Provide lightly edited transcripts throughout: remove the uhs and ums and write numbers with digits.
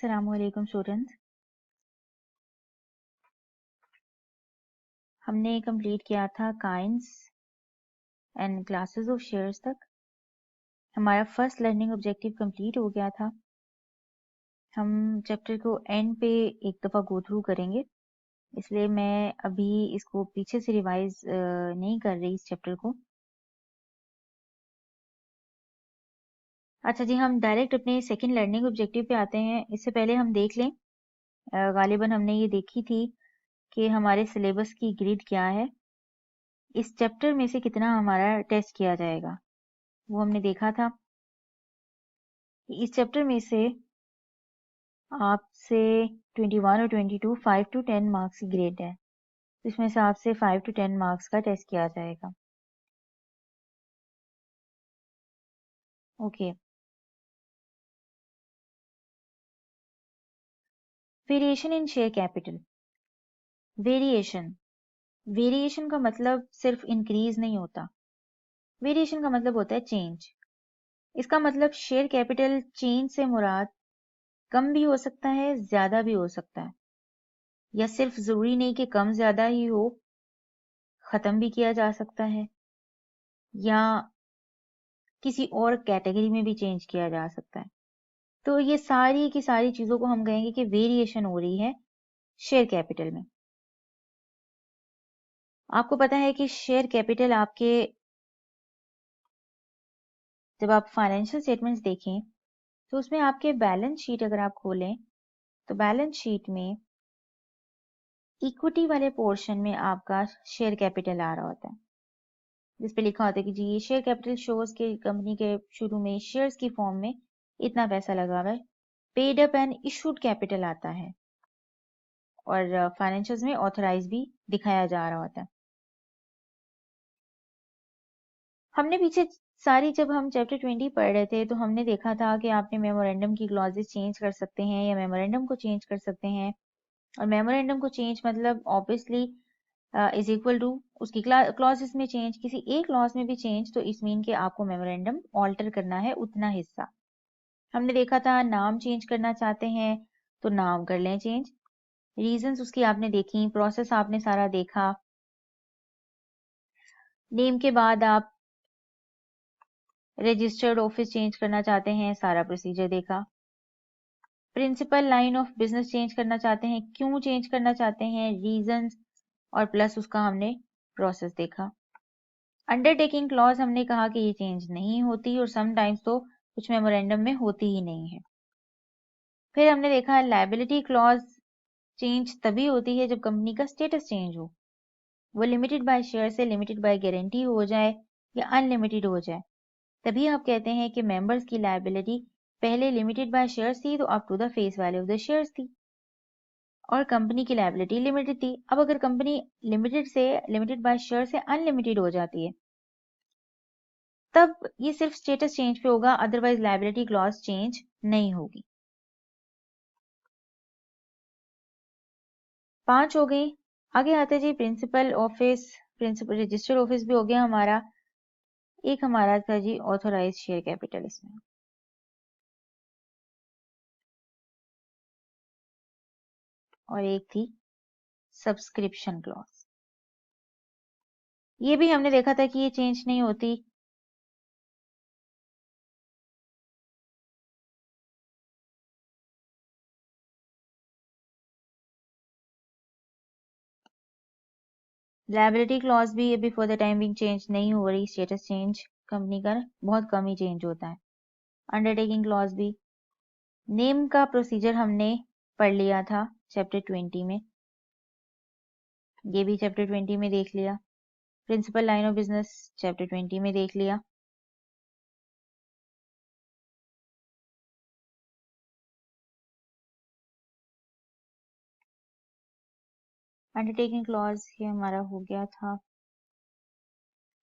अस्सलामुअलैकुम स्टूडेंट्स। हमने कंप्लीट किया था kinds and classes of shares तक। हमारा फर्स्ट लर्निंग ऑब्जेक्टिव कंप्लीट हो गया था। हम चैप्टर को एंड पे एक दफ़ा गो थ्रू करेंगे, इसलिए मैं अभी इसको पीछे से रिवाइज नहीं कर रही इस चैप्टर को। अच्छा जी, हम डायरेक्ट अपने सेकंड लर्निंग ऑब्जेक्टिव पे आते हैं। इससे पहले हम देख लें, गालिबन हमने ये देखी थी कि हमारे सिलेबस की ग्रिड क्या है, इस चैप्टर में से कितना हमारा टेस्ट किया जाएगा वो हमने देखा था। इस चैप्टर में से आपसे 21 और 22 5 to 10 मार्क्स की ग्रेड है, तो इसमें से आपसे 5 to 10 मार्क्स का टेस्ट किया जाएगा। Okay, variation in share capital. Variation variation का मतलब सिर्फ इंक्रीज नहीं होता, वेरिएशन का मतलब होता है चेंज। इसका मतलब शेयर कैपिटल चेंज से मुराद कम भी हो सकता है, ज्यादा भी हो सकता है, या सिर्फ जरूरी नहीं कि कम ज्यादा ही हो, खत्म भी किया जा सकता है, या किसी और कैटेगरी में भी चेंज किया जा सकता है। तो ये सारी की सारी चीजों को हम कहेंगे कि वेरिएशन हो रही है शेयर कैपिटल में। आपको पता है कि शेयर कैपिटल आपके, जब आप फाइनेंशियल स्टेटमेंट्स देखें तो उसमें आपके बैलेंस शीट अगर आप खोलें तो बैलेंस शीट में इक्विटी वाले पोर्शन में आपका शेयर कैपिटल आ रहा होता है, जिस पे लिखा होता है कि जी ये शेयर कैपिटल शोज के कंपनी के शुरू में शेयर्स की फॉर्म में इतना पैसा लगा हुआ है। Paid up and issued capital आता है और फाइनेंशियल्स में ऑथराइज भी दिखाया जा रहा होता है। हमने पीछे सारी, जब हम चैप्टर 20 पढ़ रहे थे तो हमने देखा था कि आपने मेमोरेंडम की क्लॉजेस चेंज कर सकते हैं या मेमोरेंडम को चेंज कर सकते हैं। और मेमोरेंडम को चेंज मतलब ऑब्वियसली इज इक्वल टू उसकी क्लॉजेस में चेंज, किसी एक क्लॉज में भी चेंज, तो इस मीन के आपको मेमोरेंडम ऑल्टर करना है उतना हिस्सा। हमने देखा था नाम चेंज करना चाहते हैं तो नाम कर लें चेंज, रीजंस उसकी आपने देखी, प्रोसेस आपने सारा देखा। नेम के बाद आप रजिस्टर्ड ऑफिस चेंज करना चाहते हैं, सारा प्रोसीजर देखा। Principal line of business change करना चाहते हैं, क्यों चेंज करना चाहते हैं, रीजंस और प्लस उसका हमने प्रोसेस देखा। अंडरटेकिंग क्लॉज हमने कहा कि ये चेंज नहीं होती और समटाइम्स तो कुछ मेमोरेंडम में होती ही नहीं है। फिर हमने देखा लायबिलिटी क्लॉज चेंज तभी होती है जब कंपनी का स्टेटस चेंज हो, वो लिमिटेड बाय शेयर से लिमिटेड बाय गारंटी हो जाए या अनलिमिटेड हो जाए, तभी आप कहते हैं कि मेंबर्स की लायबिलिटी पहले लिमिटेड बाय शेयर्स थी तो up to the face value of the shares थी, और कंपनी की लायबिलिटी लिमिटेड थी। अब अगर कंपनी लिमिटेड बाय शेयर से अनलिमिटेड हो जाती है तब ये सिर्फ स्टेटस चेंज पे होगा, अदरवाइज लायबिलिटी क्लॉज चेंज नहीं होगी। 5 हो गई। आगे आते जी principal office, principal registered office भी हो गया हमारा। एक हमारा था जी ऑथोराइज शेयर कैपिटल, इसमें और एक थी सब्सक्रिप्शन क्लॉज। ये भी हमने देखा था कि ये चेंज नहीं होती। लायबिलिटी क्लॉज भी अभी for the time being change नहीं हो रही, स्टेटस चेंज कंपनी का बहुत कम ही चेंज होता है। अंडरटेकिंग क्लॉज भी। नेम का प्रोसीजर हमने पढ़ लिया था चैप्टर 20 में, ये भी चैप्टर 20 में देख लिया। Principal line of business chapter 20 में देख लिया। अंडरटेकिंग क्लॉज ये हमारा हो गया था।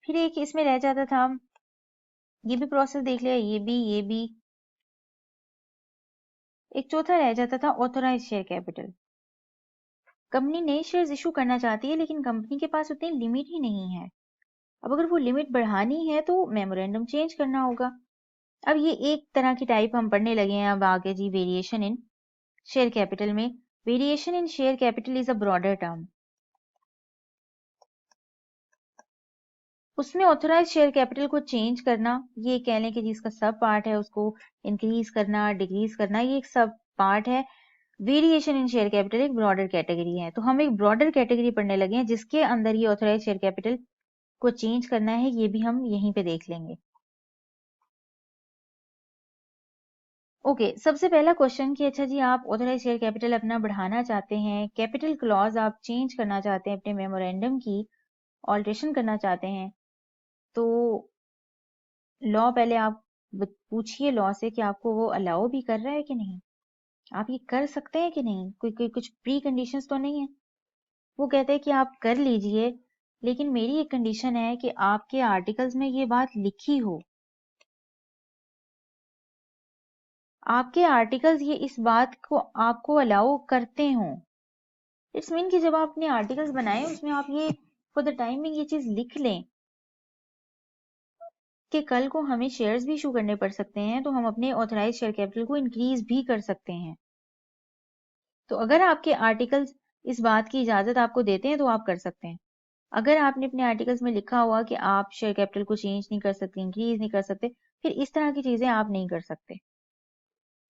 फिर एक इसमें रह जाता था, ये भी प्रोसेस देख लिया, ये भी। एक चौथा रह जाता था ऑथोराइज शेयर कैपिटल। कंपनी नए शेयर्स इशू करना चाहती है लेकिन कंपनी के पास उतनी लिमिट ही नहीं है। अब अगर वो लिमिट बढ़ानी है तो मेमोरेंडम चेंज करना होगा। अब ये एक तरह की टाइप हम पढ़ने लगे हैं अब आगे जी, वेरिएशन इन शेयर कैपिटल में variation in share capital is a broader term. उसमें ऑथोराइज शेयर कैपिटल को चेंज करना, ये कह लें कि जिसका सब पार्ट है, उसको इंक्रीज करना, डिक्रीज करना, ये एक सब पार्ट है। वेरिएशन इन शेयर कैपिटल एक ब्रॉडर कैटेगरी है। तो हम एक ब्रॉडर कैटेगरी पढ़ने लगे हैं जिसके अंदर ये ऑथोराइज शेयर कैपिटल को चेंज करना है, ये भी हम यहीं पे देख लेंगे। ओके, सबसे पहला क्वेश्चन कि अच्छा जी आप ऑथोराइज शेयर कैपिटल अपना बढ़ाना चाहते हैं, कैपिटल क्लॉज आप चेंज करना चाहते हैं, अपने मेमोरेंडम की ऑल्ट्रेशन करना चाहते हैं, तो लॉ पहले आप पूछिए लॉ से कि आपको वो अलाउ भी कर रहा है कि नहीं, आप ये कर सकते हैं कि नहीं, कोई कुछ प्री कंडीशंस तो नहीं है। वो कहते हैं कि आप कर लीजिए, लेकिन मेरी एक कंडीशन है कि आपके आर्टिकल्स में ये बात लिखी हो, आपके आर्टिकल्स ये इस बात को आपको अलाउ करते हों। इट्स मीन कि जब आप अपने आर्टिकल्स बनाएं उसमें आप ये फॉर द टाइमिंग ये चीज लिख लें कि कल को हमें शेयर्स भी इशू करने पड़ सकते हैं, तो हम अपने ऑथराइज शेयर कैपिटल को इंक्रीज भी कर सकते हैं। तो अगर आपके आर्टिकल्स इस बात की इजाजत आपको देते हैं तो आप कर सकते हैं। अगर आपने अपने आर्टिकल्स में लिखा हुआ कि आप शेयर कैपिटल को चेंज नहीं कर सकते, इंक्रीज नहीं कर सकते, फिर इस तरह की चीजें आप नहीं कर सकते।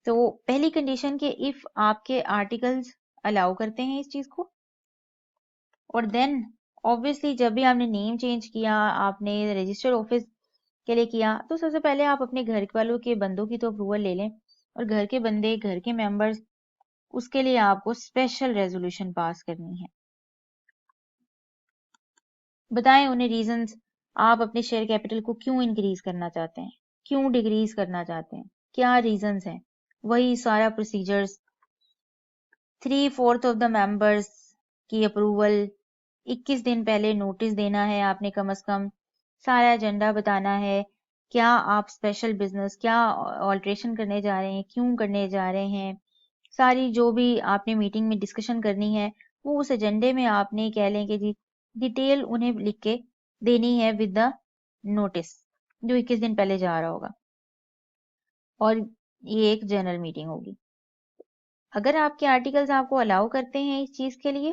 तो पहली कंडीशन कि इफ आपके आर्टिकल्स अलाउ करते हैं इस चीज को, और देन ऑब्वियसली जब भी आपने नेम चेंज किया, आपने रजिस्टर्ड ऑफिस के लिए किया, तो सबसे पहले आप अपने घर वालों के बंदों की तो अप्रूवल ले लें, और घर के बंदे, घर के मेंबर्स, उसके लिए आपको स्पेशल रेजोल्यूशन पास करनी है। बताएं उन्हें रीजंस, आप अपने शेयर कैपिटल को क्यों इंक्रीज करना चाहते हैं, क्यों डिक्रीज करना चाहते हैं, क्या रीजंस हैं। वही सारा प्रोसीजर्स, 3/4 ऑफ द मेंबर्स की अप्रूवल, 21 दिन पहले नोटिस देना है आपने कम से कम, सारा एजेंडा बताना है, क्या आप स्पेशल बिजनेस, क्या ऑल्ट्रेशन करने जा रहे हैं, क्यों करने जा रहे हैं, सारी जो भी आपने मीटिंग में डिस्कशन करनी है वो उस एजेंडे में आपने कह लें कि जी डिटेल उन्हें लिख के देनी है विद द नोटिस जो 21 दिन पहले जा रहा होगा, और ये एक जनरल मीटिंग होगी। अगर आपके आर्टिकल्स आपको अलाउ करते हैं इस चीज के लिए,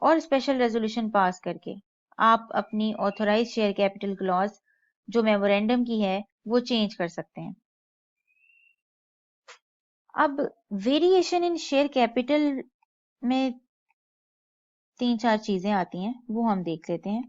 और स्पेशल रेजोल्यूशन पास करके आप अपनी ऑथोराइज शेयर कैपिटल क्लॉज जो मेमोरेंडम की है वो चेंज कर सकते हैं। अब वेरिएशन इन शेयर कैपिटल में 3-4 चीजें आती हैं, वो हम देख लेते हैं।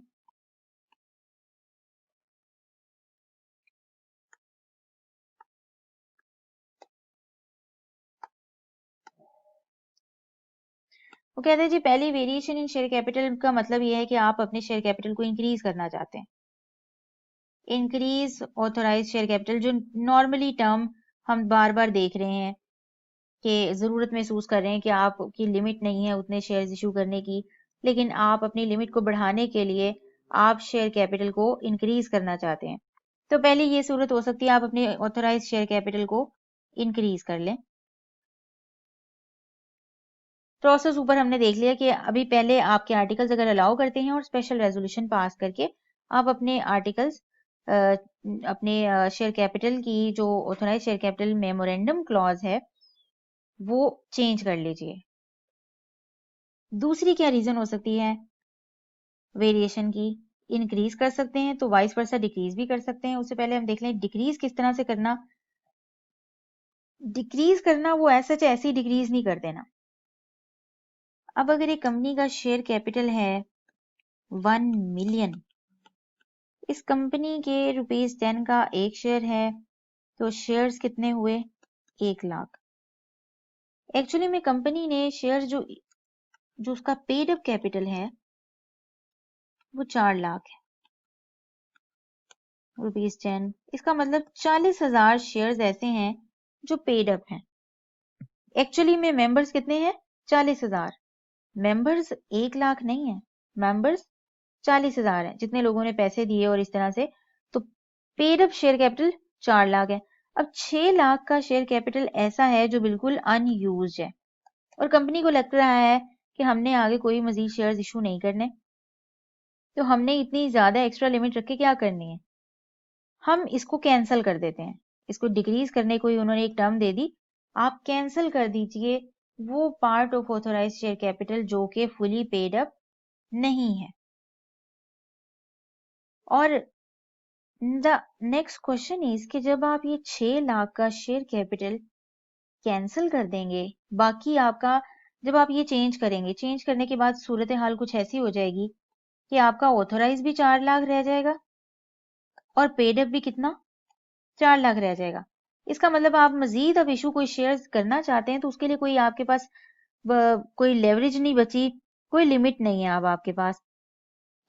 वो कहते हैं जी पहली वेरिएशन इन शेयर कैपिटल का मतलब ये है कि आप अपने शेयर कैपिटल को इंक्रीज करना चाहते हैं। इंक्रीज ऑथोराइज शेयर कैपिटल जो नॉर्मली टर्म हम बार बार देख रहे हैं कि जरूरत महसूस कर रहे हैं कि आपकी लिमिट नहीं है उतने शेयर्स इशू करने की, लेकिन आप अपनी लिमिट को बढ़ाने के लिए आप शेयर कैपिटल को इंक्रीज करना चाहते हैं। तो पहले ये सूरत हो सकती है आप अपने ऑथोराइज शेयर कैपिटल को इंक्रीज कर लें। प्रोसेस ऊपर हमने देख लिया कि अभी पहले आपके आर्टिकल्स अगर अलाउ करते हैं और स्पेशल रेजोल्यूशन पास करके आप अपने आर्टिकल्स अपने शेयर कैपिटल की जो authorise share capital memorandum clause है वो चेंज कर लीजिए। दूसरी क्या रीजन हो सकती है वेरिएशन की, इंक्रीज कर सकते हैं तो वाइस वर्सा डिक्रीज भी कर सकते हैं। उससे पहले हम देख लें डिक्रीज किस तरह से करना। डिक्रीज करना वो ऐसी डिक्रीज नहीं कर देना। अब अगर एक कंपनी का शेयर कैपिटल है 1 मिलियन, इस कंपनी के ₹10 का एक शेयर है, तो शेयर्स कितने हुए 1 लाख। एक्चुअली में कंपनी ने शेयर जो उसका पेड अप कैपिटल है वो 4 लाख है, ₹10। इसका मतलब 40,000 शेयर्स ऐसे हैं जो पेड अप हैं। एक्चुअली में मेंबर्स कितने हैं 40,000, मेंबर्स 1 लाख नहीं है, मेंबर्स 40,000 है जितने लोगों ने पैसे दिए और इस तरह से। तो paid up share capital 4 lakh है। अब 6 लाख का शेयर कैपिटल ऐसा है जो बिल्कुल अनयूज्ड है और कंपनी को लग रहा है कि हमने आगे कोई मजीद शेयर्स इशू नहीं करने, तो हमने इतनी ज्यादा एक्स्ट्रा लिमिट रख के क्या करनी है, हम इसको कैंसिल कर देते हैं। इसको डिक्रीज करने को ही उन्होंने एक टर्म दे दी आप कैंसिल कर दीजिए वो part of authorise share capital जो कि फुली पेड अप नहीं है। और द नेक्स्ट क्वेश्चन इज कि जब आप ये 6 लाख का शेयर कैपिटल कैंसिल कर देंगे, बाकी आपका जब आप ये चेंज करेंगे, चेंज करने के बाद सूरत हाल कुछ ऐसी हो जाएगी कि आपका ऑथोराइज भी 4 लाख रह जाएगा और पेड अप भी कितना 4 लाख रह जाएगा। इसका मतलब आप मजीद अब इशू कोई शेयर करना चाहते हैं तो उसके लिए कोई आपके पास कोई लेवरेज नहीं बची, कोई लिमिट नहीं है अब आपके पास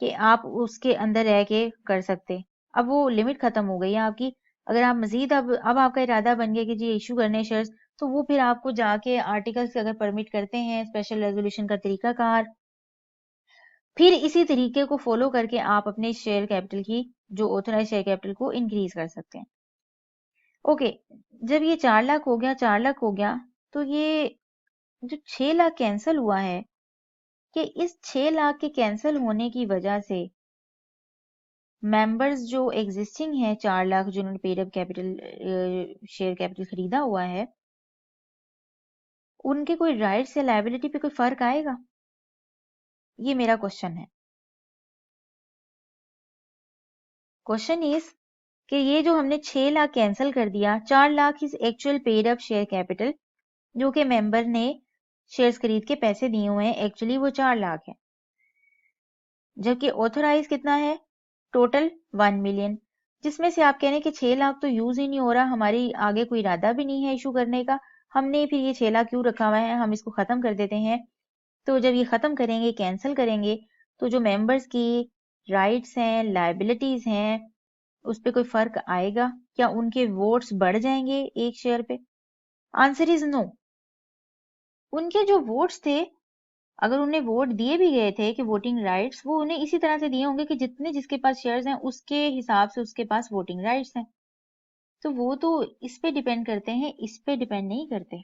कि आप उसके अंदर रह के कर सकते। अब वो लिमिट खत्म हो गई है आपकी। अगर आप मजीद अब आपका इरादा बन गया कि जी इशू करने शेयर्स, तो वो फिर आपको जाके आर्टिकल्स अगर परमिट करते हैं स्पेशल रेजोल्यूशन का तरीकाकार, फिर इसी तरीके को फॉलो करके आप अपने शेयर कैपिटल की जो ऑथराइज शेयर कैपिटल को इंक्रीज कर सकते हैं। ओके, जब ये 4 लाख हो गया, 4 लाख हो गया, तो ये जो 6 लाख कैंसिल हुआ है कि इस 6 लाख के कैंसिल होने की वजह से मेंबर्स जो एग्जिस्टिंग है 4 लाख जिन्होंने paid up capital share capital खरीदा हुआ है, उनके कोई राइट्स या लायबिलिटी पे कोई फर्क आएगा? ये मेरा क्वेश्चन है। क्वेश्चन इज कि ये जो हमने 6 लाख कैंसिल कर दिया, 4 lakh is actual paid up share capital जो कि मेंबर ने शेयर्स खरीद के पैसे दिए हुए हैं, एक्चुअली वो 4 लाख है। जबकि ऑथोराइज कितना है टोटल 1 मिलियन, जिसमें से आप कह रहे हैं कि 6 लाख तो यूज ही नहीं हो रहा, हमारी आगे कोई इरादा भी नहीं है इशू करने का, हमने फिर ये 6 लाख क्यों रखा हुआ है, हम इसको खत्म कर देते हैं। तो जब ये खत्म करेंगे, कैंसिल करेंगे, तो जो मेंबर्स की राइट्स हैं, लायबिलिटीज हैं, उस पर कोई फर्क आएगा क्या? उनके वोट्स बढ़ जाएंगे एक शेयर पे? Answer is no. उनके जो वोट्स थे, अगर उन्हें वोट दिए भी गए थे कि वोटिंग राइट्स, वो उन्हें इसी तरह से दिए होंगे कि जितने जिसके पास शेयर्स हैं उसके हिसाब से उसके पास वोटिंग राइट्स हैं। तो वो तो इस पे डिपेंड करते हैं, इस पे डिपेंड नहीं करते।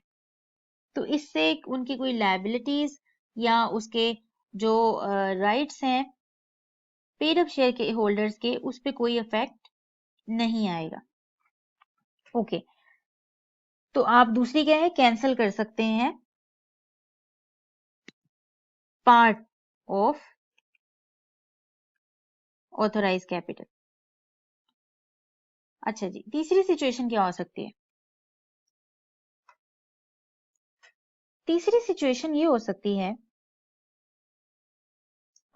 तो इससे उनकी कोई लायबिलिटीज या उसके जो राइट्स हैं पेड अप शेयर के होल्डर्स के, उस पे कोई इफेक्ट नहीं आएगा। ओके, तो आप दूसरी क्या है, कैंसिल कर सकते हैं पार्ट ऑफ ऑथोराइज कैपिटल। अच्छा जी, तीसरी सिचुएशन क्या हो सकती है? तीसरी सिचुएशन ये हो सकती है,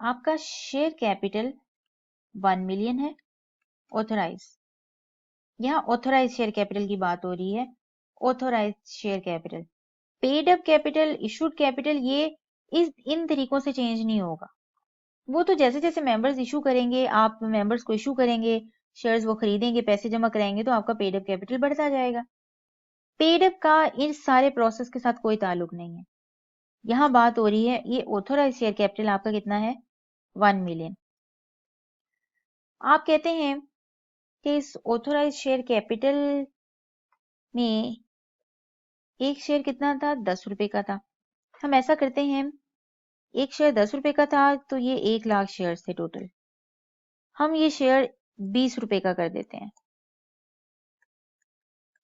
आपका शेयर कैपिटल 1 मिलियन है ऑथोराइज, यहाँ ऑथोराइज शेयर कैपिटल की बात हो रही है। Authorise share capital, paid up capital, issued capital, ये इन तरीकों से चेंज नहीं होगा। वो तो जैसे जैसे मेंबर्स इशू करेंगे, आप मेंबर्स को इशू करेंगे शेयर्स, वो खरीदेंगे, पैसे जमा कराएंगे, तो आपका पेड अप कैपिटल बढ़ता जाएगा। पेड अप का इस सारे प्रोसेस के साथ कोई ताल्लुक नहीं है। यहाँ बात हो रही है ये ऑथोराइज शेयर कैपिटल आपका कितना है, 1 मिलियन। आप कहते हैं कि इस ऑथोराइज शेयर कैपिटल में एक शेयर कितना था, 10 रुपए का था। हम ऐसा करते हैं, एक शेयर 10 रुपए का था तो ये 1 लाख शेयर थे टोटल, हम ये शेयर 20 रुपए का कर देते हैं।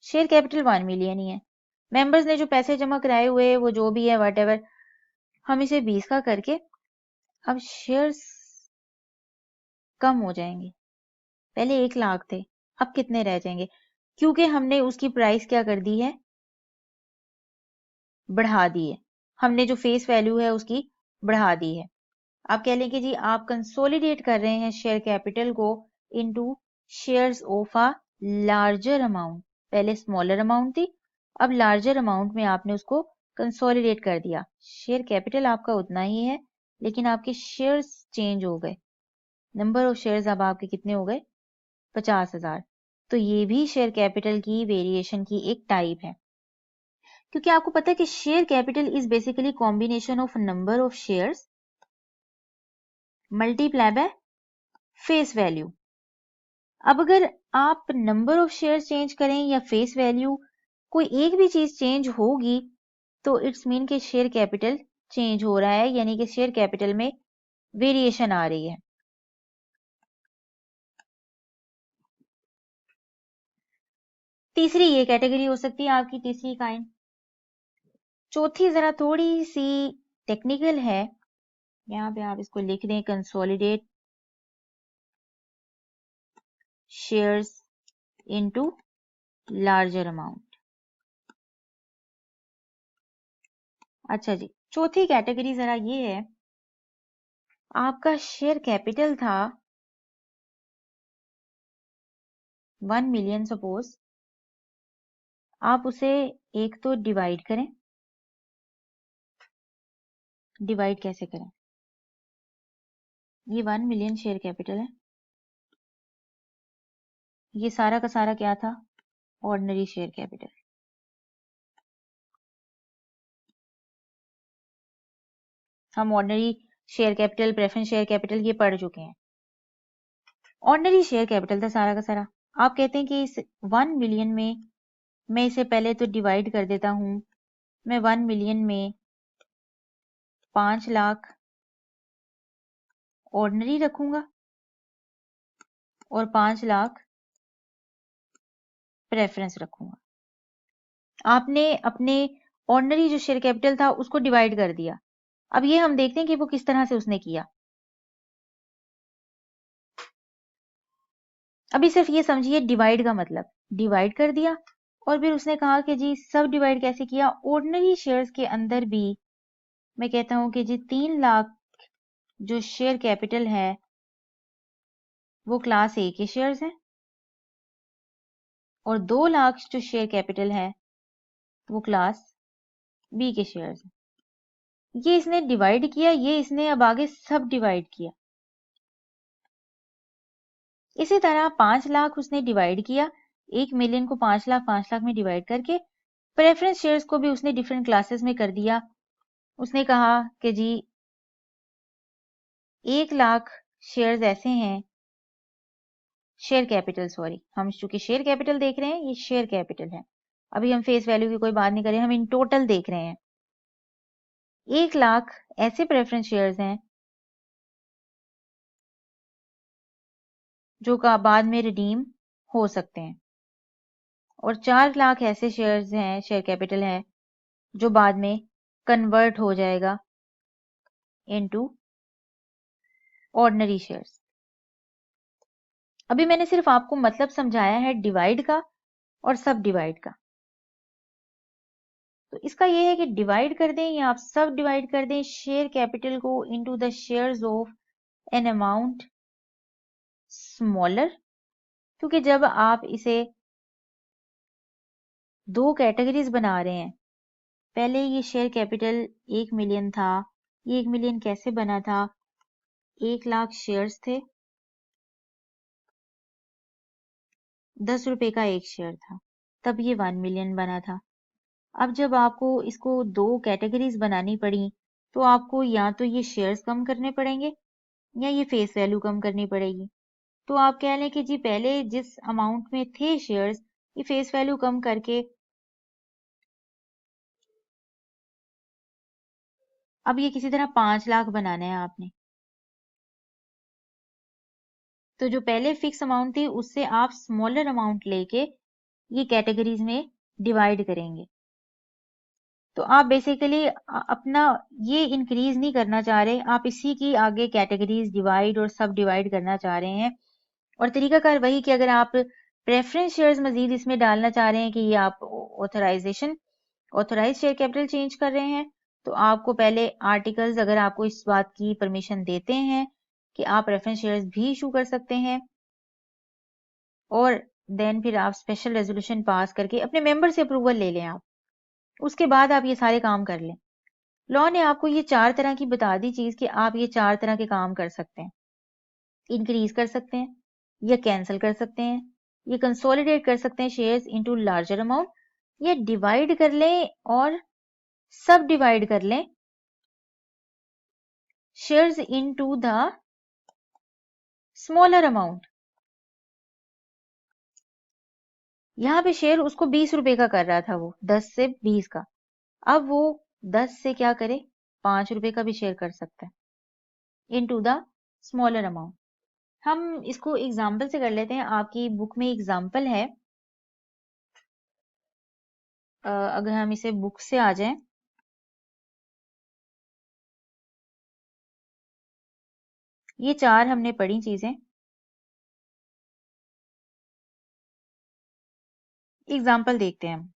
शेयर कैपिटल 1 मिलियन ही है, मेंबर्स ने जो पैसे जमा कराए हुए वो जो भी है व्हाटएवर, हम इसे 20 का करके अब शेयर्स कम हो जाएंगे। पहले 1 लाख थे, अब कितने रह जाएंगे? क्योंकि हमने उसकी प्राइस क्या कर दी है, बढ़ा दी है। हमने जो फेस वैल्यू है उसकी बढ़ा दी है। आप कह लें कि जी आप कंसोलिडेट कर रहे हैं शेयर कैपिटल को into shares of a larger amount. पहले स्मॉलर अमाउंट थी, अब लार्जर अमाउंट में आपने उसको कंसोलिडेट कर दिया। शेयर कैपिटल आपका उतना ही है, लेकिन आपके शेयर्स चेंज हो गए। नंबर ऑफ शेयर्स अब आपके कितने हो गए, 50,000। तो ये भी शेयर कैपिटल की वेरिएशन की एक टाइप है, क्योंकि आपको पता है कि share capital is basically combination of number of shares multiply by face value. अब अगर आप नंबर ऑफ शेयर चेंज करें या फेस वैल्यू, कोई एक भी चीज चेंज होगी तो इट्स मीन के शेयर कैपिटल चेंज हो रहा है, यानी कि शेयर कैपिटल में वेरिएशन आ रही है। तीसरी ये कैटेगरी हो सकती है आपकी, तीसरी काइंड चौथी जरा थोड़ी सी टेक्निकल है, यहाँ पे आप इसको लिख दें, consolidate shares into larger amount. अच्छा जी, चौथी कैटेगरी जरा ये है, आपका शेयर कैपिटल था 1 मिलियन, सपोज आप उसे एक तो डिवाइड करें। डिवाइड कैसे करें? ये 1 मिलियन शेयर कैपिटल है, ये सारा का सारा क्या था? Ordinary share capital. हम ordinary share capital, preference share capital ये पढ़ चुके हैं। ऑर्डिनरी शेयर कैपिटल था सारा का सारा। आप कहते हैं कि इस 1 मिलियन में मैं इसे पहले तो डिवाइड कर देता हूं। मैं 1 मिलियन में 5 लाख ऑर्डिनरी रखूंगा और 5 लाख प्रेफरेंस रखूंगा। आपने अपने ऑर्डिनरी जो शेयर कैपिटल था उसको डिवाइड कर दिया। अब ये हम देखते हैं कि वो किस तरह से उसने किया। अभी सिर्फ ये समझिए डिवाइड का मतलब, डिवाइड कर दिया और फिर उसने कहा कि जी सब डिवाइड कैसे किया। ऑर्डिनरी शेयर्स के अंदर भी मैं कहता हूं कि जी 3 लाख जो शेयर कैपिटल है वो क्लास ए के शेयर्स हैं और 2 लाख जो शेयर कैपिटल है वो क्लास बी के शेयर्स हैं। ये इसने डिवाइड किया, ये इसने अब आगे सब डिवाइड किया। इसी तरह 5 लाख उसने डिवाइड किया, 1 मिलियन को 5 लाख में डिवाइड करके प्रेफरेंस शेयर्स को भी उसने डिफरेंट क्लासेस में कर दिया। उसने कहा कि जी 1 लाख शेयर्स ऐसे हैं, शेयर कैपिटल, सॉरी हम चूंकि शेयर कैपिटल देख रहे हैं, ये शेयर कैपिटल है, अभी हम फेस वैल्यू की कोई बात नहीं कर रहे, हम इन टोटल देख रहे हैं। 1 लाख ऐसे प्रेफरेंस शेयर्स हैं जो का बाद में रिडीम हो सकते हैं और 4 लाख ऐसे शेयर्स हैं, शेयर कैपिटल है जो बाद में कन्वर्ट हो जाएगा इनटू ऑर्डिनरी शेयर्स। अभी मैंने सिर्फ आपको मतलब समझाया है डिवाइड का और सब डिवाइड का। तो इसका यह है कि डिवाइड कर दें या आप सब डिवाइड कर दें शेयर कैपिटल को into the shares of an amount smaller, क्योंकि जब आप इसे दो कैटेगरीज बना रहे हैं, पहले ये शेयर कैपिटल 1 मिलियन था, ये 1 मिलियन कैसे बना था? 1 लाख शेयर्स थे, 10 रुपए का एक शेयर था, तब ये 1 मिलियन बना था। अब जब आपको इसको दो कैटेगरीज बनानी पड़ी तो आपको या तो ये शेयर्स कम करने पड़ेंगे या ये फेस वैल्यू कम करनी पड़ेगी। तो आप कह लें कि जी पहले जिस अमाउंट में थे शेयर्स, ये फेस वैल्यू कम करके अब ये किसी तरह 5 लाख बनाना है आपने। तो जो पहले फिक्स अमाउंट थी उससे आप स्मॉलर अमाउंट लेके ये कैटेगरीज में डिवाइड करेंगे। तो आप बेसिकली अपना ये इंक्रीज नहीं करना चाह रहे, आप इसी की आगे कैटेगरीज डिवाइड और सब डिवाइड करना चाह रहे हैं। और तरीकाकार वही कि अगर आप प्रेफरेंस शेयर्स मजीद इसमें डालना चाह रहे हैं कि ये आप ऑथराइज शेयर कैपिटल चेंज कर रहे हैं, तो आपको पहले आर्टिकल्स, अगर आपको इस बात की परमिशन देते हैं कि आप प्रेफरेंस शेयर्स भी इशू कर सकते हैं, और देन फिर आप स्पेशल रेजोल्यूशन पास करके अपने मेंबर से अप्रूवल ले लें आप, उसके बाद आप ये सारे काम कर लें। लॉ ने आपको ये 4 तरह की बता दी चीज कि आप ये 4 तरह के काम कर सकते हैं। इंक्रीज कर सकते हैं या कैंसिल कर सकते हैं, ये कंसोलिडेट कर सकते हैं शेयर्स इनटू लार्जर अमाउंट, या डिवाइड कर लें और सब डिवाइड कर लें shares into the smaller amount. यहां पे शेयर उसको 20 रुपए का कर रहा था, वो 10 से 20 का, अब वो 10 से क्या करे, 5 रुपए का भी शेयर कर सकता है इनटू द स्मॉलर अमाउंट। हम इसको एग्जाम्पल से कर लेते हैं। आपकी बुक में एग्जाम्पल है, अगर हम इसे बुक से आ जाएं ये 4 हमने पढ़ी चीजें। एग्जाम्पल देखते हैं हम।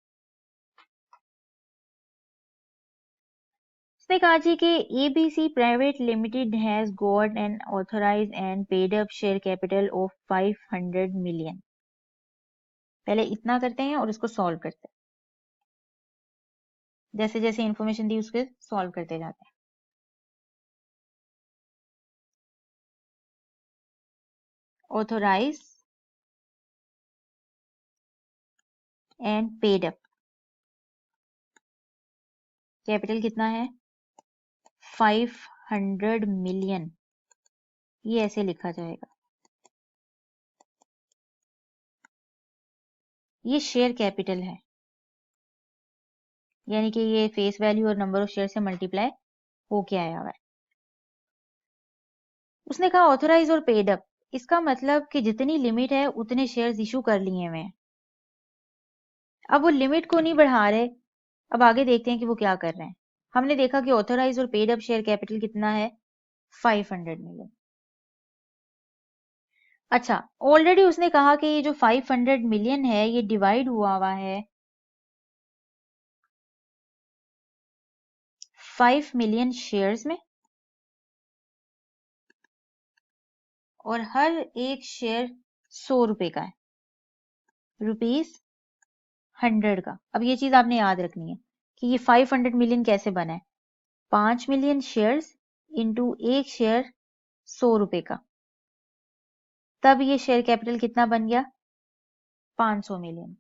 उसने कहा जी कि ABC private limited has got an authorise and paid up share capital of 500 million. पहले इतना करते हैं और इसको सॉल्व करते हैं, जैसे जैसे इंफॉर्मेशन दी उसके सॉल्व करते जाते हैं। Authorise and paid up capital कितना है 500 मिलियन। ये ऐसे लिखा जाएगा, ये शेयर कैपिटल है, यानी कि ये फेस वैल्यू और नंबर ऑफ शेयर से मल्टीप्लाई होके आया हुआ है। उसने कहा ऑथराइज और पेड अप, इसका मतलब कि जितनी लिमिट है उतने शेयर्स इशू कर लिए हुए हैं। अब वो लिमिट को नहीं बढ़ा रहे। अब आगे देखते हैं कि वो क्या कर रहे हैं। हमने देखा कि ऑथराइज और पेड अप शेयर कैपिटल कितना है 500 मिलियन। अच्छा, ऑलरेडी उसने कहा कि ये जो 500 मिलियन है ये डिवाइड हुआ है 5 मिलियन शेयर्स में, और हर एक शेयर 100 रुपए का है, ₹100 का। अब ये चीज आपने याद रखनी है कि ये 500 मिलियन कैसे बना है। 5 मिलियन शेयर्स इंटू एक शेयर 100 रुपए का, तब ये शेयर कैपिटल कितना बन गया 500 मिलियन।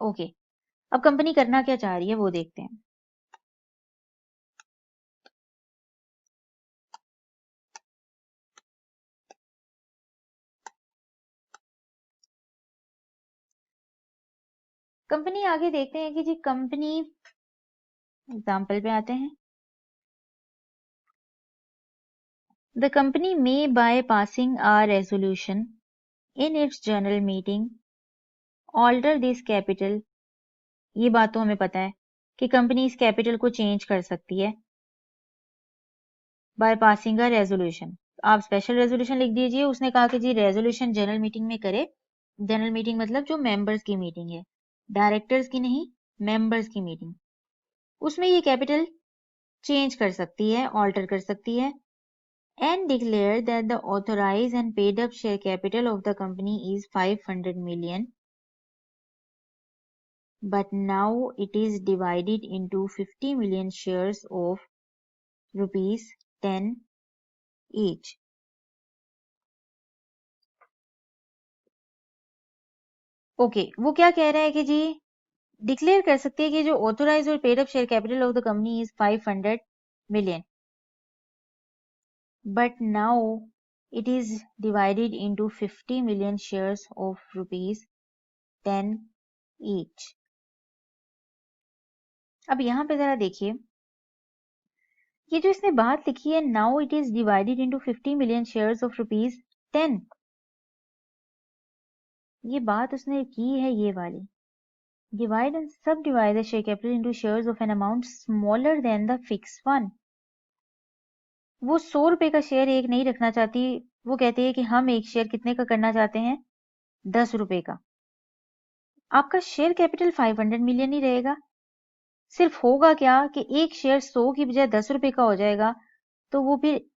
ओके, अब कंपनी करना क्या चाह रही है वो देखते हैं। कंपनी आगे देखते हैं कि जी कंपनी, एग्जाम्पल पे आते हैं। The company may by passing a resolution in its general meeting alter this capital। ये बात तो हमें पता है कि कंपनी इस कैपिटल को चेंज कर सकती है बाय पासिंग अ रेजोल्यूशन। आप स्पेशल रेजोल्यूशन लिख दीजिए। उसने कहा कि जी रेजोल्यूशन जनरल मीटिंग में करे। जनरल मीटिंग मतलब जो मेंबर्स की मीटिंग है, डायरेक्टर्स की नहीं, मेंबर्स की मीटिंग। उसमें ये कैपिटल चेंज कर सकती है, ऑल्टर कर सकती है। And declare that the authorise and paid up share capital of the company is 500 million, but now it is divided into 50 million shares of ₹10 each। Okay, वो क्या कह रहा है कि जी डिक्लेयर कर सकते हैं कि जो ऑथोराइज और paid up share capital of the company is 500 million, but now it is divided into 50 million shares of ₹10 each. अब यहां पे जरा देखिए, ये जो इसने बात लिखी है now it is divided into 50 million shares of ₹10, ये बात उसने की है ये वाली। Divide and subdivide the share capital into shares of an amount smaller than the fixed one। वो 100 रुपए का शेयर एक नहीं रखना चाहती। वो कहती है कि हम एक शेयर कितने का करना चाहते हैं 10 रुपए का। आपका शेयर कैपिटल 500 मिलियन ही रहेगा। सिर्फ होगा क्या कि एक शेयर 100 की बजाय 10 रुपए का हो जाएगा, तो वो फिर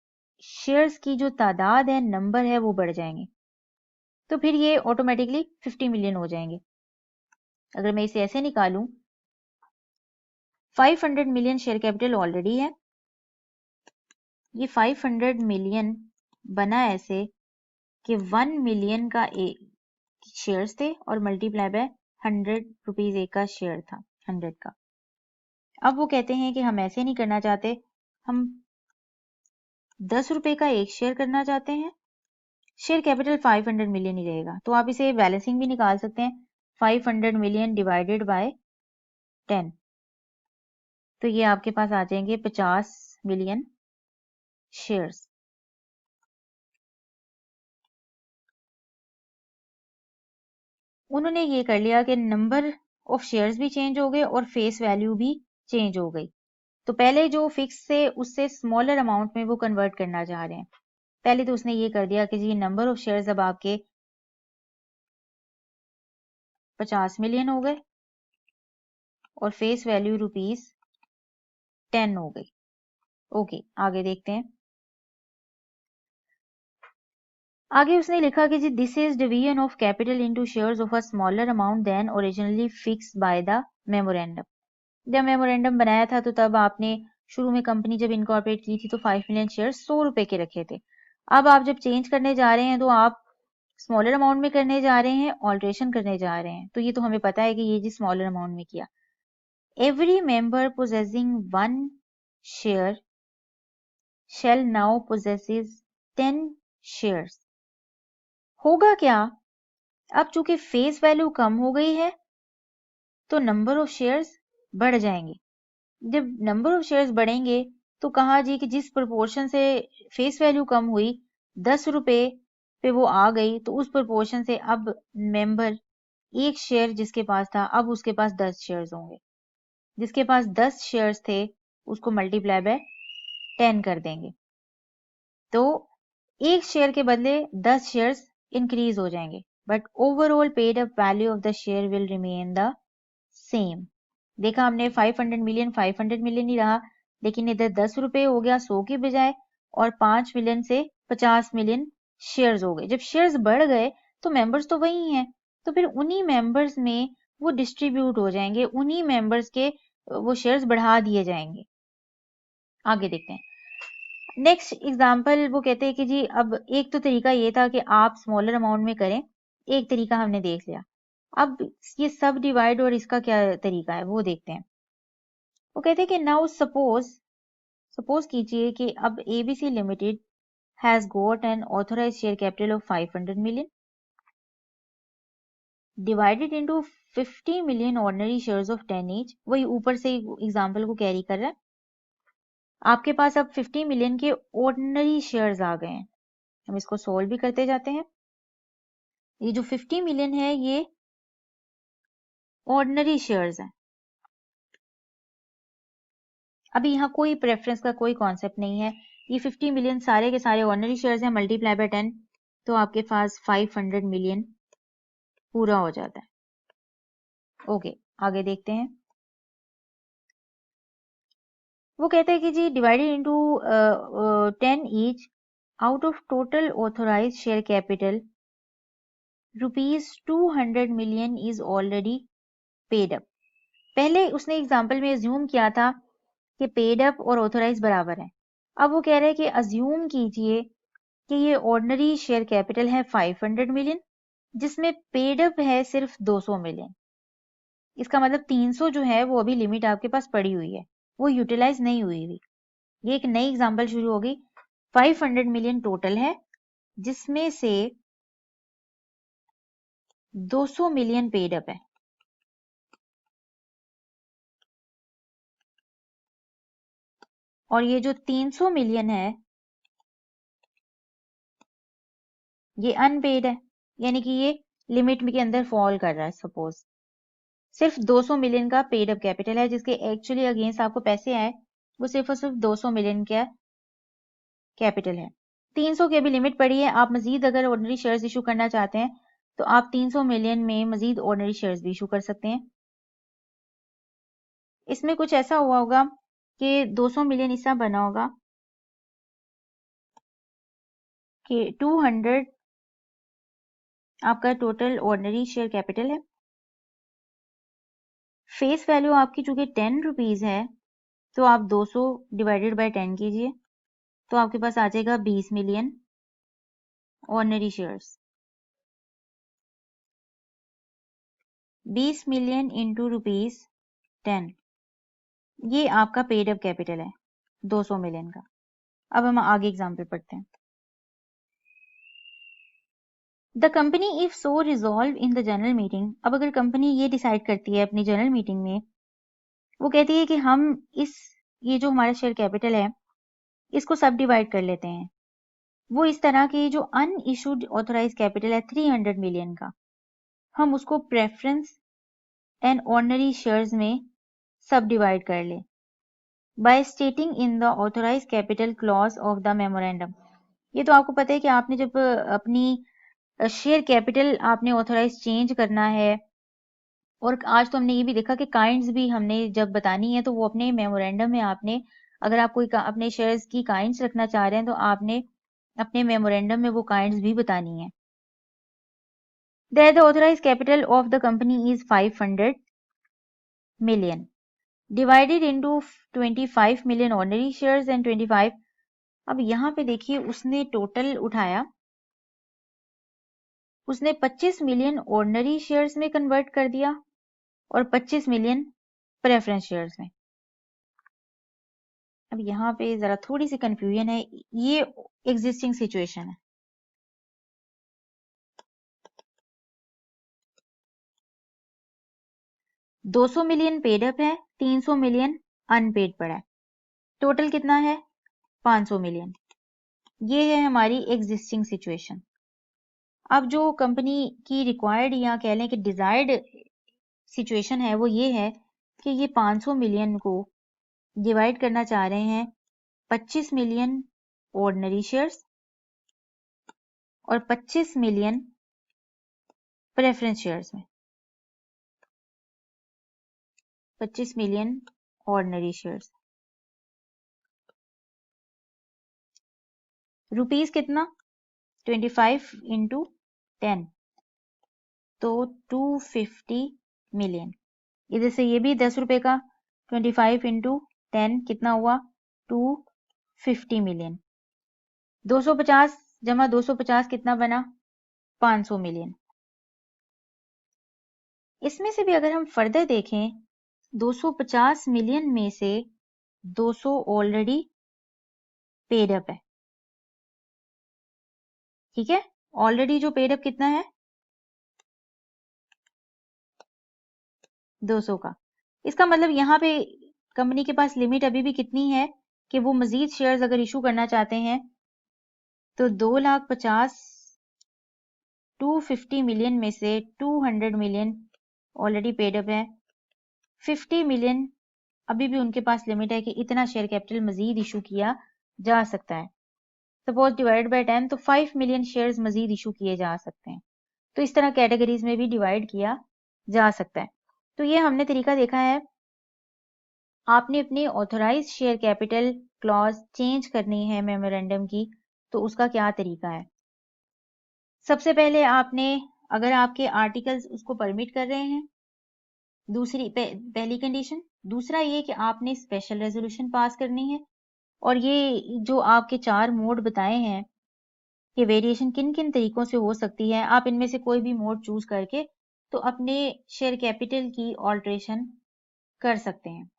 शेयर्स की जो तादाद है, नंबर है, वो बढ़ जाएंगे। तो फिर ये ऑटोमेटिकली 50 मिलियन हो जाएंगे। अगर मैं इसे ऐसे निकालूं, 500 मिलियन शेयर कैपिटल ऑलरेडी है। ये 500 मिलियन बना ऐसे कि 1 मिलियन का शेयर्स थे और मल्टीप्लाई बाय 100 रुपीज एक का शेयर था, 100 का। अब वो कहते हैं कि हम ऐसे नहीं करना चाहते, हम 10 रुपए का एक शेयर करना चाहते हैं। शेयर कैपिटल 500 मिलियन ही रहेगा। तो आप इसे बैलेंसिंग भी निकाल सकते हैं, 500 मिलियन डिवाइडेड बाय 10, तो ये आपके पास आ जाएंगे 50 मिलियन शेयर्स। उन्होंने ये कर लिया कि नंबर ऑफ शेयर्स भी चेंज हो गए और फेस वैल्यू भी चेंज हो गई। तो पहले जो फिक्स से उससे स्मॉलर अमाउंट में वो कन्वर्ट करना चाह रहे हैं। पहले तो उसने ये कर दिया कि जी नंबर ऑफ शेयर्स अब आपके 50 मिलियन हो गए और फेस वैल्यू ₹10 हो गई। ओके, आगे देखते हैं। आगे उसने लिखा कि जी this is division of capital into shares of a smaller amount than originally fixed by the memorandum. जब मेमोरेंडम बनाया था तो तब आपने शुरू में कंपनी जब इनकॉर्पोरेट की थी तो 5 मिलियन शेयर 100 रुपए के रखे थे। अब आप जब चेंज करने जा रहे हैं तो आप स्मॉलर अमाउंट में करने जा रहे हैं, ऑल्ट्रेशन करने जा रहे हैं। तो ये तो हमें पता है कि ये जी स्मॉलर अमाउंट में किया। Every member possessing 1 share shall now possesses 10 shares. होगा क्या, अब चूंकि फेस वैल्यू कम हो गई है तो नंबर ऑफ शेयर्स बढ़ जाएंगे। जब नंबर ऑफ शेयर्स बढ़ेंगे तो कहा जी कि जिस प्रोपोर्शन से फेस वैल्यू कम हुई 10 रुपए पे वो आ गई, तो उस प्रोपोर्शन से अब मेंबर एक शेयर जिसके पास था अब उसके पास 10 शेयर्स होंगे। जिसके पास 10 शेयर्स थे उसको मल्टीप्लाई बाय 10 कर देंगे, तो एक शेयर के बदले 10 शेयर्स इंक्रीज हो जाएंगे, but overall paid up value of the share will remain the same. देखा हमने 500 मिलियन ही रहा, लेकिन इधर 10 रुपए हो गया 100 की बजाय, और 5 मिलियन से 50 मिलियन शेयर्स हो गए। जब शेयर्स बढ़ गए तो मेंबर्स तो वही हैं, तो फिर उन्हीं मेंबर्स में वो डिस्ट्रीब्यूट हो जाएंगे, उन्हीं मेंबर्स के वो शेयर्स बढ़ा दिए जाएंगे। आगे देखते हैं। नेक्स्ट एग्जाम्पल वो कहते हैं कि जी अब एक तो तरीका ये था कि आप स्मॉलर अमाउंट में करें, एक तरीका हमने देख लिया। अब ये सब डिवाइड और इसका क्या तरीका है वो देखते हैं। वो कहते हैं कि नाउ सपोज कीजिए कि अब ABC limited has got an authorised share capital of 500 million divided into 50 million ordinary shares of 10 each. वही ऊपर से एग्जाम्पल को कैरी कर रहा है। आपके पास अब 50 मिलियन के ऑर्डिनरी शेयर्स आ गए हैं। हम इसको सोल्व भी करते जाते हैं। ये जो 50 मिलियन है ये ऑर्डिनरी शेयर्स हैं। अभी यहाँ कोई प्रेफरेंस का कोई कॉन्सेप्ट नहीं है। ये 50 मिलियन सारे के सारे ऑर्डिनरी शेयर्स हैं, मल्टीप्लाई बाय 10 तो आपके पास 500 मिलियन पूरा हो जाता है। ओके, आगे देखते हैं। वो कहते हैं कि जी divided into 10 each out of total authorised share capital ₹200 million is already paid up. पहले उसने एग्जाम्पल में अज्यूम किया था कि पेड अप और ऑथोराइज बराबर हैं। अब वो कह रहे हैं कि अज्यूम कीजिए कि ये ऑर्डिनरी शेयर कैपिटल है 500 मिलियन, जिसमें पेड अप है सिर्फ 200 मिलियन। इसका मतलब 300 जो है वो अभी लिमिट आपके पास पड़ी हुई है, वो यूटिलाइज नहीं हुई हुई। ये एक नई एग्जाम्पल शुरू होगी। 500 मिलियन टोटल है, जिसमें से 200 मिलियन पेड अप है। और ये जो 300 मिलियन है ये अनपेड है, यानी कि ये लिमिट के अंदर फॉल कर रहा है। सपोज सिर्फ 200 मिलियन का पेड अप कैपिटल है, जिसके एक्चुअली अगेंस्ट आपको पैसे आए वो सिर्फ और सिर्फ 200 मिलियन का कैपिटल है। 300 की अभी लिमिट पड़ी है। आप मजीद अगर ऑर्डिनरी शेयर्स इशू करना चाहते हैं तो आप 300 मिलियन में मजीद ऑर्डिनरी शेयर्स भी इशू कर सकते हैं। इसमें कुछ ऐसा हुआ होगा कि 200 मिलियन इसका बना होगा कि 200 आपका टोटल ऑर्डिनरी शेयर कैपिटल है। फेस वैल्यू आपकी चूंकि 10 रुपीज है तो आप 200 डिवाइडेड बाय 10 कीजिए, तो आपके पास आ जाएगा 20 million ordinary shares. 20 million into ₹10, ये आपका पेड अप कैपिटल है 200 मिलियन का। अब हम आगे एग्जाम्पल पढ़ते हैं। The company if so resolve in the general meeting. अब अगर कंपनी ये डिसाइड करती है अपनी जनरल मीटिंग में, वो कहती है कि हम ये जो हमारा शेयर कैपिटल है इसको सब डिवाइड कर लेते हैं। वो इस तरह की जो अन इशूड ऑथोराइज कैपिटल है 300 मिलियन का, हम उसको प्रेफरेंस एंड ऑर्डिनरी शेयर्स में सब डिवाइड कर ले। By stating in the authorise capital clause of the memorandum. ये तो आपको पता है कि आपने जब अपनी शेयर कैपिटल आपने ऑथोराइज चेंज करना है, और आज तो हमने ये भी देखा कि काइंड्स भी हमने जब बतानी है तो वो अपने मेमोरेंडम में आपने, अगर आप कोई अपने शेयर्स की काइंड्स रखना चाह रहे हैं तो आपने अपने मेमोरेंडम में वो काइंड्स भी बतानी है। That the authorized capital of the company is 500 million divided into 25 million ordinary shares and 25। अब यहाँ पे देखिए उसने टोटल उठाया, उसने 25 मिलियन ऑर्डिनरी शेयर्स में कन्वर्ट कर दिया और 25 मिलियन प्रेफरेंस शेयर्स में। अब यहाँ पे जरा थोड़ी सी कंफ्यूजन है, ये एग्जिस्टिंग सिचुएशन है। $200 मिलियन पेड अप है, $300 मिलियन अनपेड पड़ा है, टोटल कितना है? $500 मिलियन। ये है हमारी एग्जिस्टिंग सिचुएशन। अब जो कंपनी की रिक्वायर्ड या कह लें कि डिजायर्ड सिचुएशन है वो ये है कि ये 500 मिलियन को डिवाइड करना चाह रहे हैं 25 मिलियन ऑर्डिनरी शेयर्स और 25 मिलियन प्रेफरेंस शेयर्स में। 25 मिलियन ऑर्डिनरी शेयर्स, रुपीस कितना? 25 इंटू 10 तो 250 मिलियन। इधर से ये भी 10 रुपए का, 25 इंटू 10 कितना हुआ? 250 मिलियन। 250 जमा 250 कितना बना? 500 मिलियन। इसमें से भी अगर हम फर्दर देखें, 250 मिलियन में से 200 ऑलरेडी पेड अप है, ठीक है? ऑलरेडी जो पेड अप कितना है? 200 का। इसका मतलब यहाँ पे कंपनी के पास लिमिट अभी भी कितनी है कि वो मजीद शेयर्स अगर इशू करना चाहते हैं तो 2,50,000 250 मिलियन में से 200 मिलियन ऑलरेडी पेड अप है, 50 मिलियन अभी भी उनके पास लिमिट है कि इतना शेयर कैपिटल मजीद इशू किया जा सकता है। सपोज डिवाइड बाय 10 तो 5 मिलियन शेयर्स मजीद इशू किए जा सकते हैं। तो इस तरह कैटेगरीज में भी डिवाइड किया जा सकता है। तो ये हमने तरीका देखा है। आपने अपनी authorise share capital clause change करनी है मेमोरेंडम की, तो उसका क्या तरीका है? सबसे पहले आपने, अगर आपके आर्टिकल्स उसको परमिट कर रहे हैं, दूसरी पहली कंडीशन। दूसरा ये कि आपने स्पेशल रेजोल्यूशन पास करनी है, और ये जो आपके 4 मोड बताए हैं कि वेरिएशन किन किन तरीकों से हो सकती है, आप इनमें से कोई भी मोड चूज करके तो अपने शेयर कैपिटल की ऑल्ट्रेशन कर सकते हैं।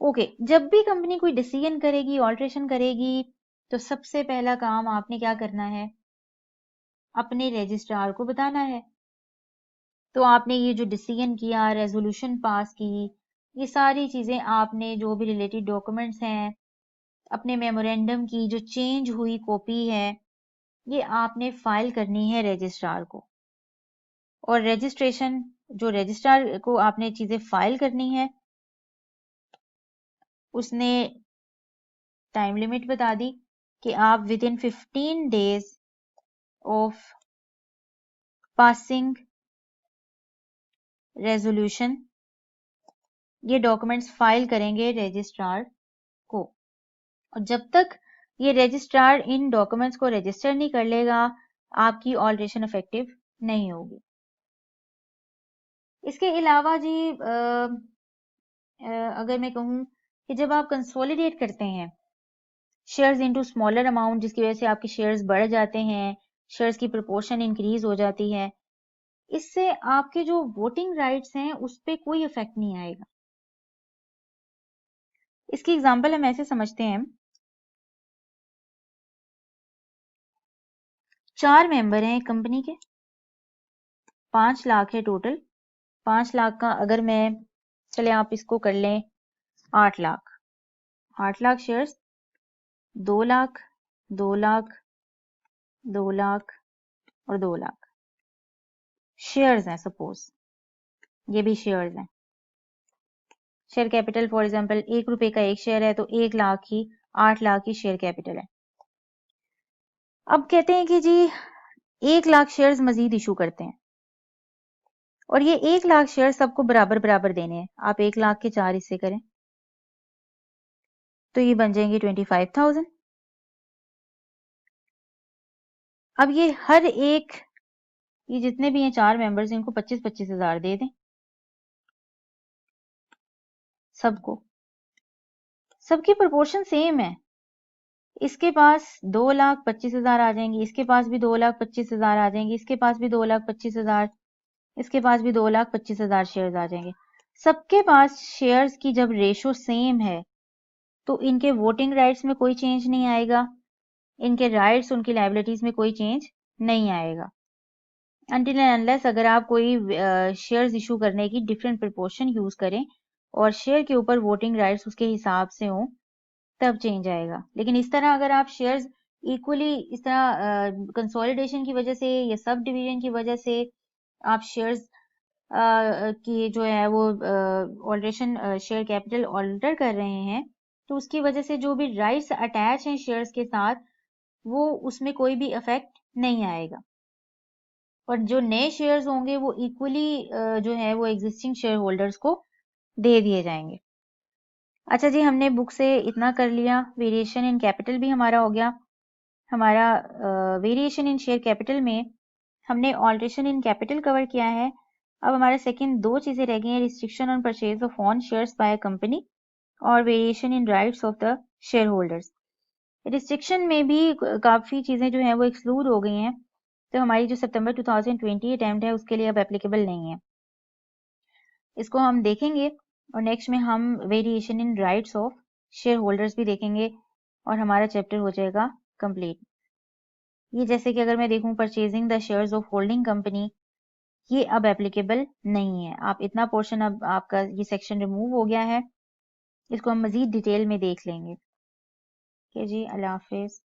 ओके, जब भी कंपनी कोई डिसीजन करेगी, ऑल्ट्रेशन करेगी, तो सबसे पहला काम आपने क्या करना है? अपने रजिस्ट्रार को बताना है। तो आपने ये जो डिसीजन किया, रेजोल्यूशन पास की, ये सारी चीजें आपने, जो भी रिलेटेड डॉक्यूमेंट्स हैं, अपने मेमोरेंडम की जो चेंज हुई कॉपी है, ये आपने फाइल करनी है रजिस्ट्रार को। और रजिस्ट्रेशन, जो रजिस्ट्रार को आपने चीजें फाइल करनी है, उसने टाइम लिमिट बता दी कि आप with in 15 days of passing resolution ये डॉक्यूमेंट्स फाइल करेंगे रजिस्ट्रार को। और जब तक ये रजिस्ट्रार इन डॉक्यूमेंट्स को रजिस्टर नहीं कर लेगा, आपकी ऑल्ट्रेशन इफेक्टिव नहीं होगी। इसके अलावा जी अगर मैं कहूँ कि जब आप कंसोलिडेट करते हैं शेयर्स इनटू स्मॉलर अमाउंट, जिसकी वजह से आपके शेयर्स बढ़ जाते हैं, शेयर्स की प्रोपोर्शन इंक्रीज हो जाती है, इससे आपके जो वोटिंग राइट्स हैं उस पर कोई इफेक्ट नहीं आएगा। इसकी एग्जांपल हम ऐसे समझते हैं, 4 मेंबर हैं एक कंपनी के, 5 लाख है टोटल। 5 लाख का अगर मैं, चले आप इसको कर लें 8 लाख, 8 लाख शेयर्स, 2 लाख, 2 लाख, 2 लाख और 2 लाख शेयर्स हैं। सपोज ये भी शेयर्स हैं। शेयर कैपिटल फॉर एग्जांपल 1 रुपए का एक शेयर है तो 1 लाख की 8 लाख की शेयर कैपिटल है। अब कहते हैं कि जी 1 लाख शेयर्स मजीद इशू करते हैं और ये 1 लाख शेयर सबको बराबर बराबर देने हैं। आप 1 लाख के 4 हिस्से करें तो ये बन जाएंगे 25,000। अब ये हर एक, ये जितने भी हैं 4 मेंबर्स इनको 25-25 हजार दे दें सबको। सबकी प्रोपोर्शन सेम है। इसके पास 2,25,000 आ जाएंगे, इसके पास भी 2,25,000 आ जाएंगे, इसके पास भी 2,25,000, इसके पास भी 2,25,000 शेयर्स आ जाएंगे। सबके पास शेयर्स की जब रेशो सेम है तो इनके वोटिंग राइट्स में कोई चेंज नहीं आएगा, इनके राइट्स उनकी लायबिलिटीज में कोई चेंज नहीं आएगा अनटिल एंड अनलेस अगर आप कोई शेयर्स इशू करने की डिफरेंट प्रोपोर्शन यूज करें और शेयर के ऊपर वोटिंग राइट्स उसके हिसाब से हों तब चेंज आएगा। लेकिन इस तरह अगर आप शेयर्स इक्वली इस तरह कंसोलिडेशन की वजह से या सब डिवीजन की वजह से आप शेयर्स की जो है वो ऑल्ट्रेशन शेयर कैपिटल ऑल्टर कर रहे हैं तो उसकी वजह से जो भी राइट्स अटैच हैं शेयर्स के साथ वो उसमें कोई भी इफेक्ट नहीं आएगा और जो नए शेयर्स होंगे वो इक्वली जो है वो एग्जिस्टिंग शेयर होल्डर्स को दे दिए जाएंगे। अच्छा जी, हमने बुक से इतना कर लिया। वेरिएशन इन कैपिटल भी हमारा हो गया। हमारा वेरिएशन इन शेयर कैपिटल में हमने ऑल्ट्रेशन इन कैपिटल कवर किया है। अब हमारे सेकंड 2 चीजें रह गई हैं, restriction on purchase of on shares by company और variation in rights of the shareholders. Restriction में भी काफी चीजें जो है वो एक्सक्लूड हो गई हैं तो हमारी जो सितंबर 2020 अटेम्प्ट है उसके लिए अब एप्लीकेबल नहीं है। इसको हम देखेंगे और नेक्स्ट में हम variation in rights of share holders भी देखेंगे और हमारा चैप्टर हो जाएगा कंप्लीट। ये जैसे कि अगर मैं देखूं purchasing the shares of holding company, ये अब एप्लीकेबल नहीं है। आप इतना पोर्शन अब आपका ये सेक्शन रिमूव हो गया है। इसको हम मजीद डिटेल में देख लेंगे। ओके जी, अल्लाह हाफिज।